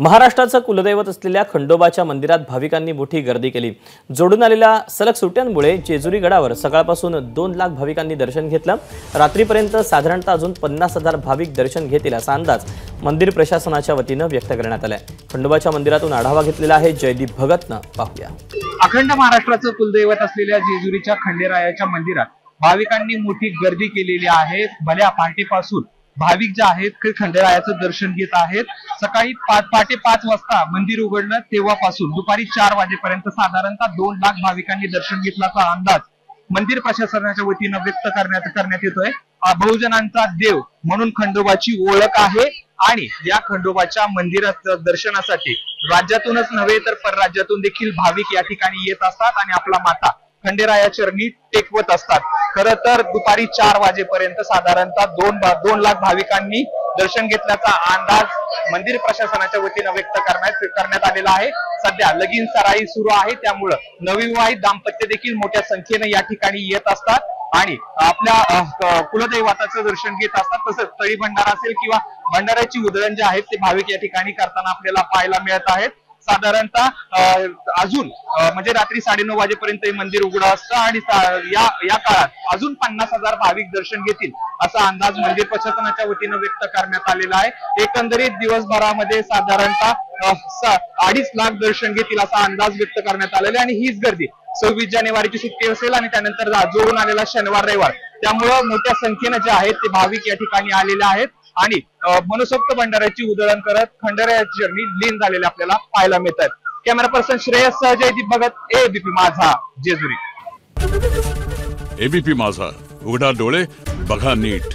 महाराष्ट्राचं कुलदैवत असलेल्या खंडोबाच्या मंदिरात भाविकांनी मोठी गर्दी केली। जोडून आलेल्या सलग सुट्ट्यांमुळे जेजुरी गडावर सकाळपासून 2 लाख भाविकांनी दर्शन घेतलं। रात्रीपर्यंत साधारणतः अजून 50,000 भाविक दर्शन घेतील असा अंदाज मंदिर प्रशासनाच्या वतीनं व्यक्त करण्यात आलाय। खंडोबाच्या मंदिरातून आढावा घेतलेला आहे जयदीप भगतनं, पाहूया। अखंड महाराष्ट्राचं कुलदैवत असलेल्या जेजुरीच्या खंडेरायाच्या मंदिरात भाविकांनी मोठी गर्दी केलेली आहे। भल्या पहाटेपासून भाविक जे आहेत ते खंडेरायाचं दर्शन घेत आहेत। सकाळी पहाटे 5 वाजता मंदिर उघडलं तेव्हापासून दुपारी 4 वाजेपर्यंत साधारणतः 2 लाख भाविकांनी दर्शन घेतल्याचा अंदाज मंदिर प्रशासनाच्या वतीनं व्यक्त करण्यात येतोय। बहुजनांचा देव म्हणून खंडोबाची ओळख आहे आणि या खंडोबाच्या मंदिरात दर्शनासाठी राज्यातूनच नव्हे तर परराज्यातून देखील भाविक या ठिकाणी येत असतात आणि आपला माता खंडेराया चरणी टेकवत असतात। खरं तर दुपारी 4 वाजेपर्यंत साधारणतः 2 लाख भाविकांनी दर्शन घेतल्याचा अंदाज मंदिर प्रशासनाच्या वतीनं व्यक्त करण्यात आलेला आहे। सध्या लगीन सराई सुरू आहे, त्यामुळे नवविवाहित दाम्पत्य देखील मोठ्या संख्येने या ठिकाणी येत असतात आणि आपल्या कुलदैवताचं दर्शन घेत असतात। तसंच तळी भंडारा असेल किंवा भंडाऱ्याची उधळण जे आहेत ते भाविक या ठिकाणी करताना आपल्याला पाहायला मिळत आहेत। साधारणतः अजून म्हणजे रात्री 9:30 वाजेपर्यंत हे मंदिर उघडं असतं आणि या काळात अजून 50,000 भाविक दर्शन घेतील असा अंदाज मंदिर प्रशासनाच्या वतीनं व्यक्त करण्यात आलेला आहे। एकंदरीत दिवसभरामध्ये साधारणतः 2.5 लाख दर्शन घेतील असा अंदाज व्यक्त करण्यात आलेला आहे आणि हीच गर्दी 26 जानेवारीची सुट्टी असेल आणि त्यानंतर जोडून आलेला शनिवार रविवार, त्यामुळे मोठ्या संख्येने जे आहेत ते भाविक या ठिकाणी आलेले आहेत आणि मनसोक्त भंडाऱ्याची उधळण करत खंडेरायाची चरणी लीन झालेले आपल्याला पाहायला मिळतात। कॅमेरा पर्सन श्रेयस सह जयदीप भगत, एबीपी माझा, जेजुरी। एबीपी माझा, उघडा डोळे बघा नीट।